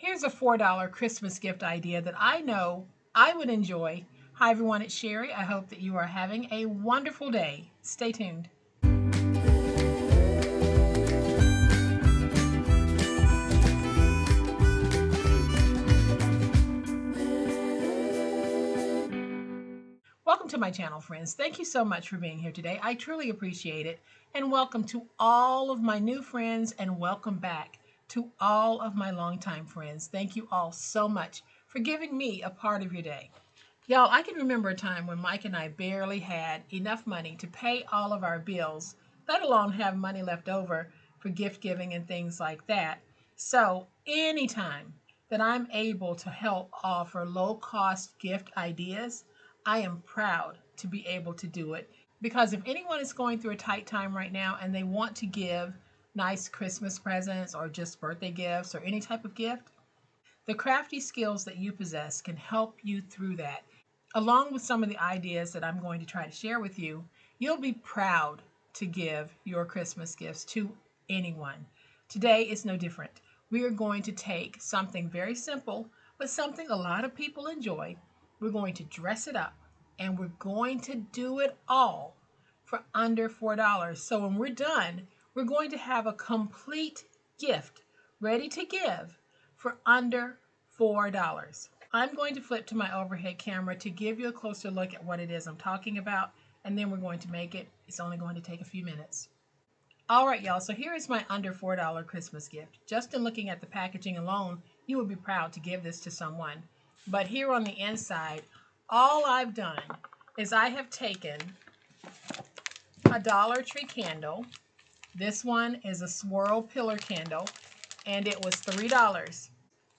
Here's a $4 Christmas gift idea that I know I would enjoy. Hi everyone, it's Sherry. I hope that you are having a wonderful day. Stay tuned. Welcome to my channel, friends. Thank you so much for being here today. I truly appreciate it. And welcome to all of my new friends, and welcome back to all of my longtime friends. Thank you all so much for giving me a part of your day. Y'all, I can remember a time when Mike and I barely had enough money to pay all of our bills, let alone have money left over for gift giving and things like that. So anytime that I'm able to help offer low cost gift ideas, I am proud to be able to do it, because if anyone is going through a tight time right now and they want to give nice Christmas presents or just birthday gifts or any type of gift, the crafty skills that you possess can help you through that. Along with some of the ideas that I'm going to try to share with you, you'll be proud to give your Christmas gifts to anyone. Today is no different. We are going to take something very simple, but something a lot of people enjoy. We're going to dress it up, and we're going to do it all for under $4. So when we're done, we're going to have a complete gift ready to give for under $4. I'm going to flip to my overhead camera to give you a closer look at what it is I'm talking about, and then we're going to make it. It's only going to take a few minutes. All right, y'all, so here is my under $4 Christmas gift. Just in looking at the packaging alone, you would be proud to give this to someone. But here on the inside, all I've done is I have taken a Dollar Tree candle. This one is a swirl pillar candle, and it was $3.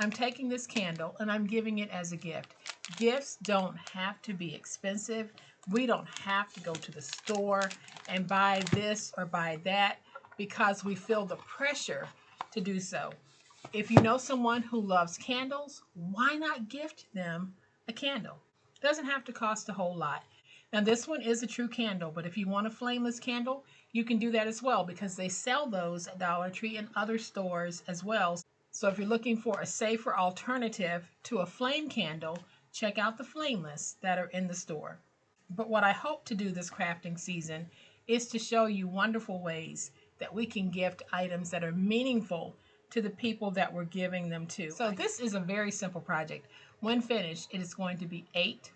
I'm taking this candle and I'm giving it as a gift. Gifts don't have to be expensive. We don't have to go to the store and buy this or buy that because we feel the pressure to do so. If you know someone who loves candles, why not gift them a candle? It doesn't have to cost a whole lot. Now this one is a true candle, but if you want a flameless candle, you can do that as well, because they sell those at Dollar Tree and other stores as well. So if you're looking for a safer alternative to a flame candle, check out the flameless that are in the store. But what I hope to do this crafting season is to show you wonderful ways that we can gift items that are meaningful to the people that we're giving them to. So this is a very simple project. When finished, it is going to be 8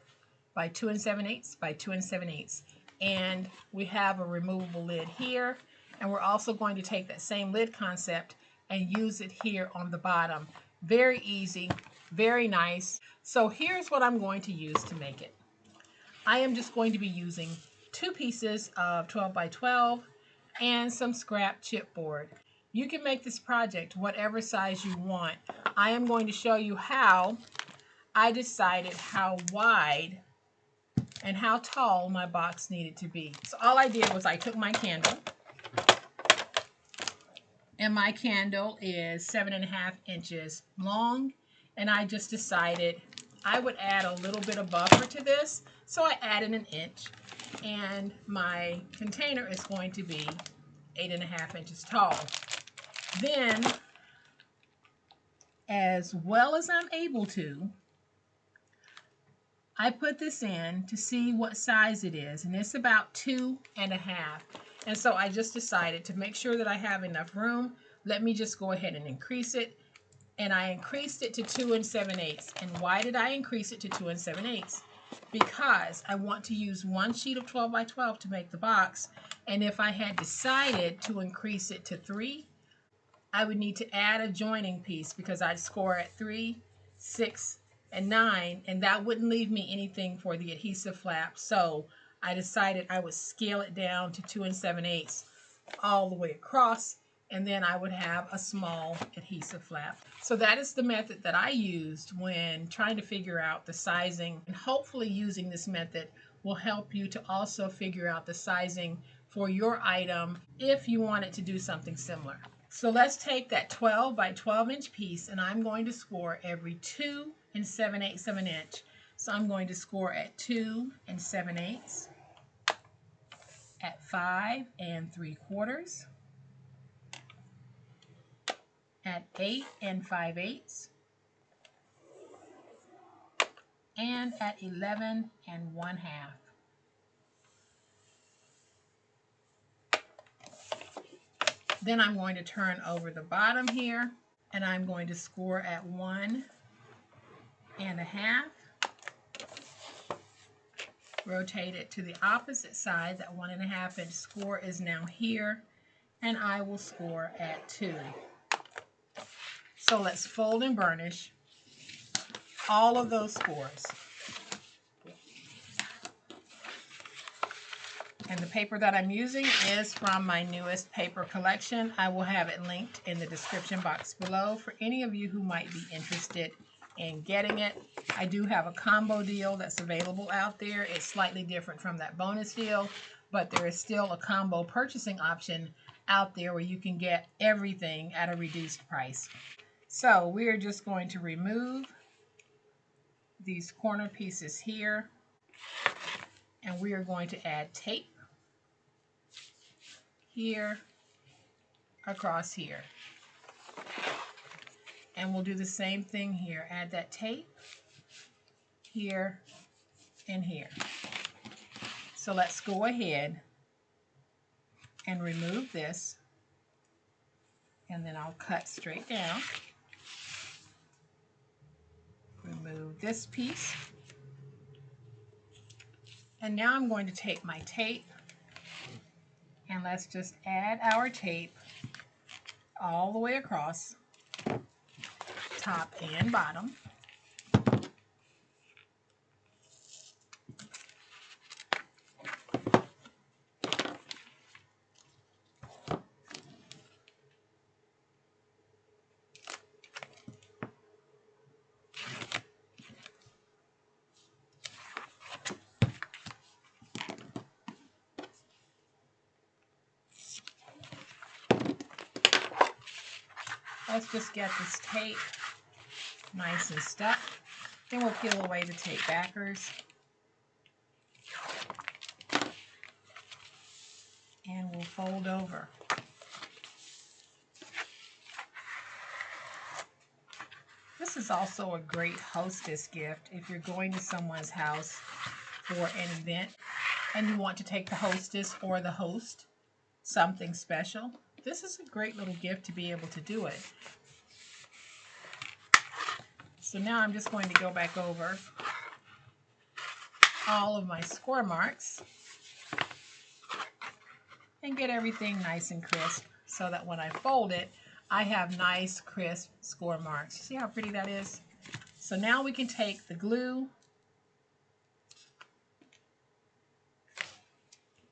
by 2 7/8 by 2 7/8. And we have a removable lid here. And we're also going to take that same lid concept and use it here on the bottom. Very easy, very nice. So here's what I'm going to use to make it. I am just going to be using 2 pieces of 12 by 12 and some scrap chipboard. You can make this project whatever size you want. I am going to show you how I decided how wide and how tall my box needed to be. So all I did was I took my candle, and my candle is 7.5 inches long, and I just decided I would add a little bit of buffer to this, so I added an inch, and my container is going to be 8.5 inches tall. Then, as well as I'm able to, I put this in to see what size it is, and it's about 2.5. And so I just decided to make sure that I have enough room. Let me just go ahead and increase it. And I increased it to 2 7/8. And why did I increase it to 2 7/8? Because I want to use 1 sheet of 12 by 12 to make the box. And if I had decided to increase it to 3, I would need to add a joining piece, because I'd score at 3, 6, and 9, and that wouldn't leave me anything for the adhesive flap. So I decided I would scale it down to 2 7/8 all the way across, and then I would have a small adhesive flap. So that is the method that I used when trying to figure out the sizing, and hopefully using this method will help you to also figure out the sizing for your item if you wanted to do something similar. So let's take that 12 by 12 inch piece, and I'm going to score every 2 7/8 of an inch. So I'm going to score at 2 7/8, at 5 3/4, at 8 5/8, and at 11 1/2. Then I'm going to turn over the bottom here, and I'm going to score at 1 1/2. Rotate it to the opposite side. That 1 1/2 inch score is now here, and I will score at 2. So let's fold and burnish all of those scores. And the paper that I'm using is from my newest paper collection. I will have it linked in the description box below for any of you who might be interested in getting it. I do have a combo deal that's available out there. It's slightly different from that bonus deal, but there is still a combo purchasing option out there where you can get everything at a reduced price. So we're just going to remove these corner pieces here, and we are going to add tape here, across here. And we'll do the same thing here. Add that tape here and here. So let's go ahead and remove this, and then I'll cut straight down. Remove this piece. And now I'm going to take my tape, and let's just add our tape all the way across, top and bottom. Let's just get this tape nice and stuck. Then we'll peel away the tape backers. And we'll fold over. This is also a great hostess gift if you're going to someone's house for an event and you want to take the hostess or the host something special. This is a great little gift to be able to do it. So now I'm just going to go back over all of my score marks and get everything nice and crisp so that when I fold it, I have nice crisp score marks. See how pretty that is? So now we can take the glue,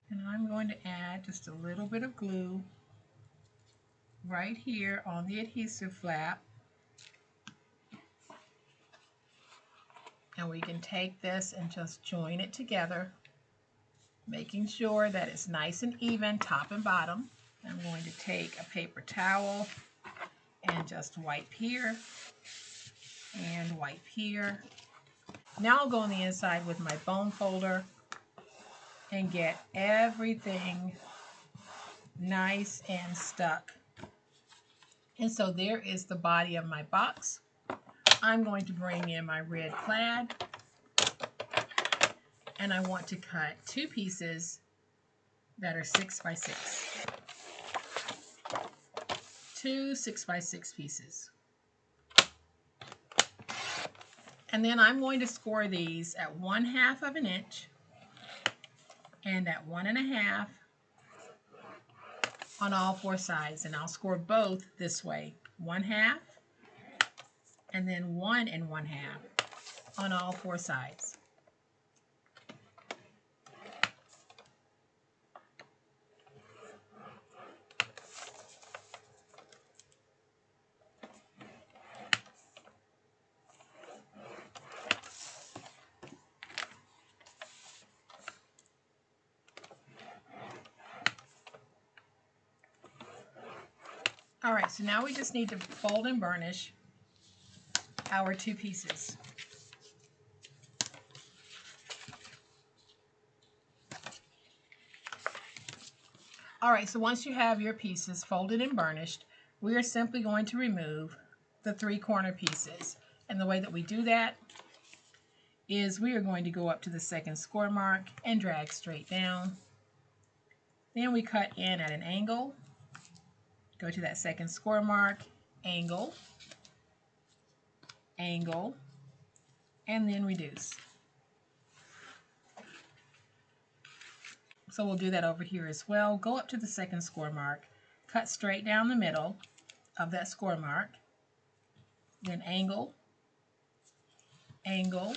and I'm going to add just a little bit of glue right here on the adhesive flap. And we can take this and just join it together, making sure that it's nice and even top and bottom. I'm going to take a paper towel and just wipe here and wipe here. Now I'll go on the inside with my bone folder and get everything nice and stuck. And so there is the body of my box. I'm going to bring in my red plaid, and I want to cut 2 pieces that are 6 by 6. 2 6 by 6 pieces. And then I'm going to score these at 1/2 of an inch and at 1 1/2 on all 4 sides. And I'll score both this way, 1/2 and then 1 1/2 on all 4 sides. All right, so now we just need to fold and burnish our 2 pieces. All right, so once you have your pieces folded and burnished, we are simply going to remove the 3 corner pieces. And the way that we do that is we are going to go up to the second score mark and drag straight down. Then we cut in at an angle, go to that second score mark, angle, angle, and then reduce. So we'll do that over here as well. Go up to the second score mark, cut straight down the middle of that score mark, then angle, angle,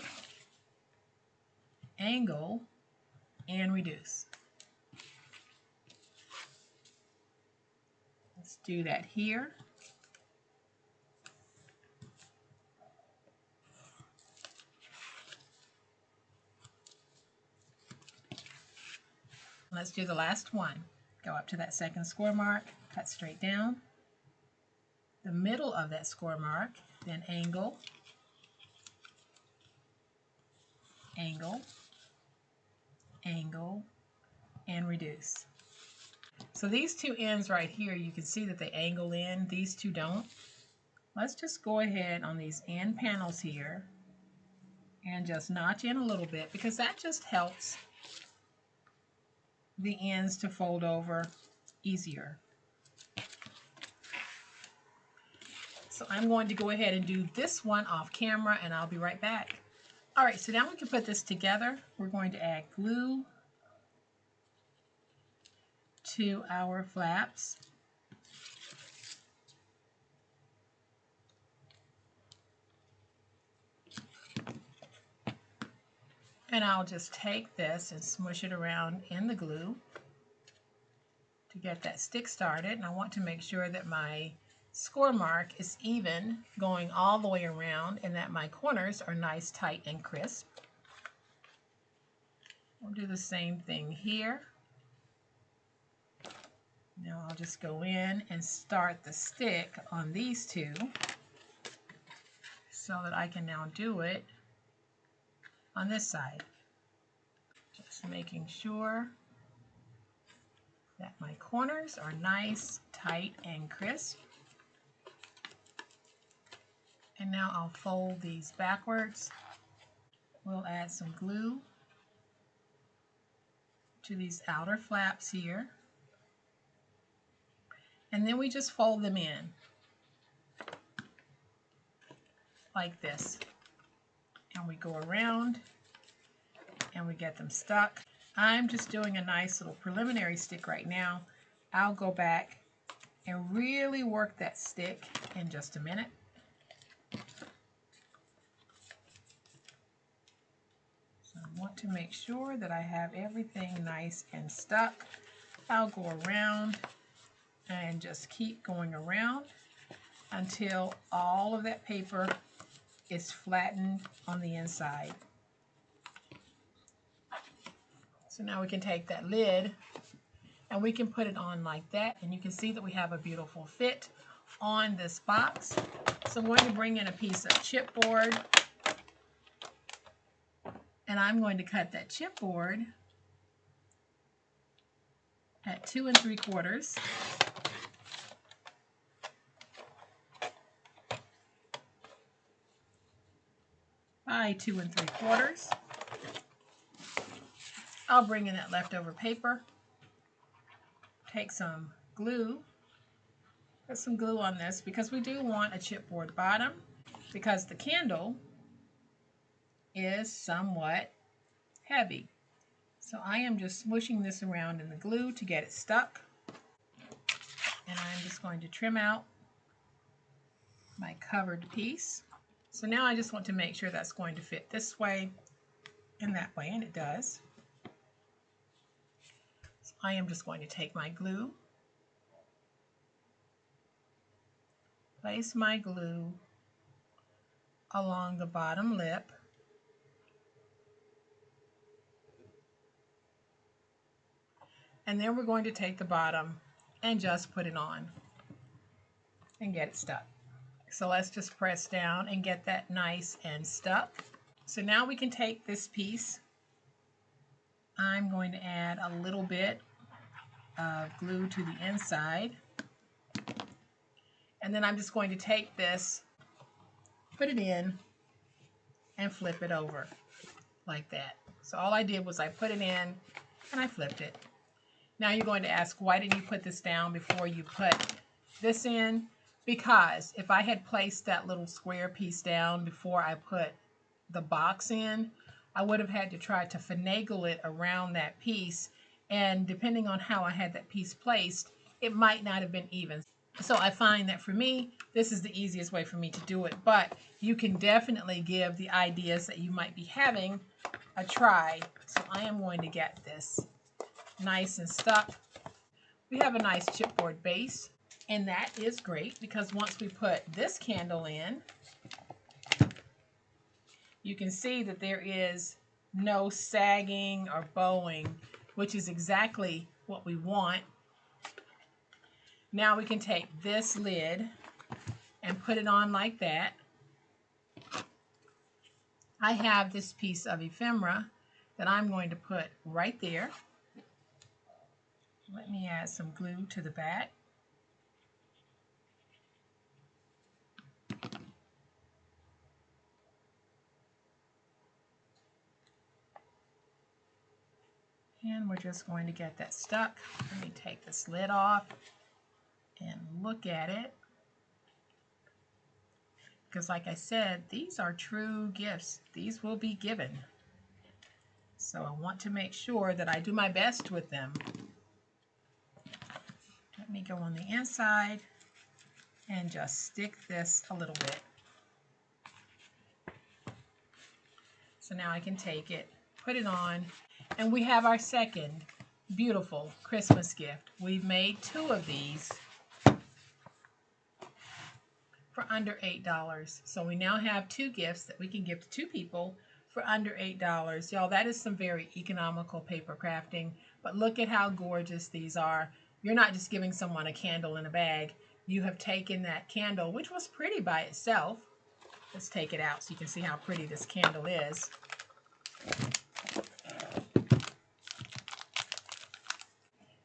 angle, and reduce. Let's do that here. Let's do the last one. Go up to that second score mark, cut straight down, the middle of that score mark, then angle, angle, angle, and reduce. So these two ends right here, you can see that they angle in, these two don't. Let's just go ahead on these end panels here and just notch in a little bit, because that just helps the ends to fold over easier. So I'm going to go ahead and do this one off camera, and I'll be right back. All right, so now we can put this together. We're going to add glue to our flaps. And I'll just take this and smush it around in the glue to get that stick started. And I want to make sure that my score mark is even going all the way around and that my corners are nice, tight, and crisp. We'll do the same thing here. Now I'll just go in and start the stick on these two so that I can now do it on this side. Just making sure that my corners are nice, tight, and crisp. And now I'll fold these backwards. We'll add some glue to these outer flaps here. And then we just fold them in like this. And we go around and we get them stuck. I'm just doing a nice little preliminary stick right now. I'll go back and really work that stick in just a minute. So I want to make sure that I have everything nice and stuck. I'll go around and just keep going around until all of that paper is flattened on the inside. So now we can take that lid and we can put it on like that, and you can see that we have a beautiful fit on this box. So I'm going to bring in a piece of chipboard, and I'm going to cut that chipboard at 2 3/4 by 2 3/4. I'll bring in that leftover paper, take some glue, put some glue on this because we do want a chipboard bottom because the candle is somewhat heavy. So I am just smushing this around in the glue to get it stuck. And I'm just going to trim out my covered piece. So now I just want to make sure that's going to fit this way and that way, and it does. So I am just going to take my glue, place my glue along the bottom lip, and then we're going to take the bottom and just put it on and get it stuck. So let's just press down and get that nice and stuck. So now we can take this piece. I'm going to add a little bit of glue to the inside. And then I'm just going to take this, put it in, and flip it over. like that. So all I did was I put it in and I flipped it. Now you're going to ask, why didn't you put this down before you put this in? Because if I had placed that little square piece down before I put the box in, I would have had to try to finagle it around that piece. And depending on how I had that piece placed, it might not have been even. So I find that for me, this is the easiest way for me to do it. But you can definitely give the ideas that you might be having a try. So I am going to get this nice and stuck. We have a nice chipboard base, and that is great because once we put this candle in, you can see that there is no sagging or bowing, which is exactly what we want. Now we can take this lid and put it on like that. I have this piece of ephemera that I'm going to put right there. Let me add some glue to the back. And we're just going to get that stuck. Let me take this lid off and look at it. Because like I said, these are true gifts. These will be given. So I want to make sure that I do my best with them. Let me go on the inside and just stick this a little bit. So now I can take it, put it on, and we have our second beautiful Christmas gift. We've made 2 of these for under $8. So we now have 2 gifts that we can give to 2 people for under $8. Y'all, that is some very economical paper crafting, but look at how gorgeous these are. You're not just giving someone a candle in a bag. You have taken that candle, which was pretty by itself. Let's take it out so you can see how pretty this candle is.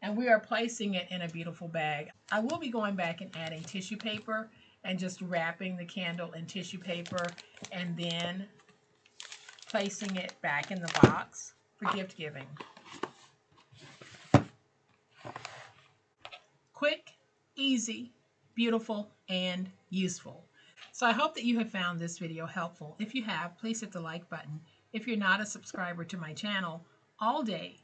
And we are placing it in a beautiful bag. I will be going back and adding tissue paper and just wrapping the candle in tissue paper and then placing it back in the box for gift giving. Quick, easy, beautiful, and useful. So I hope that you have found this video helpful. If you have, please hit the like button. If you're not a subscriber to my channel, all day,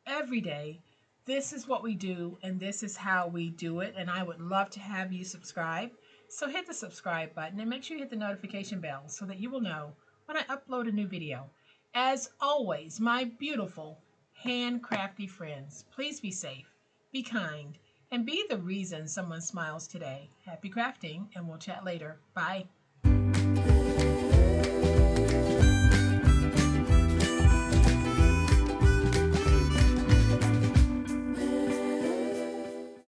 every day, this is what we do and this is how we do it, and I would love to have you subscribe. So hit the subscribe button and make sure you hit the notification bell so that you will know when I upload a new video. As always, my beautiful handcrafty friends, please be safe, be kind, and be the reason someone smiles today. Happy crafting, and we'll chat later. Bye.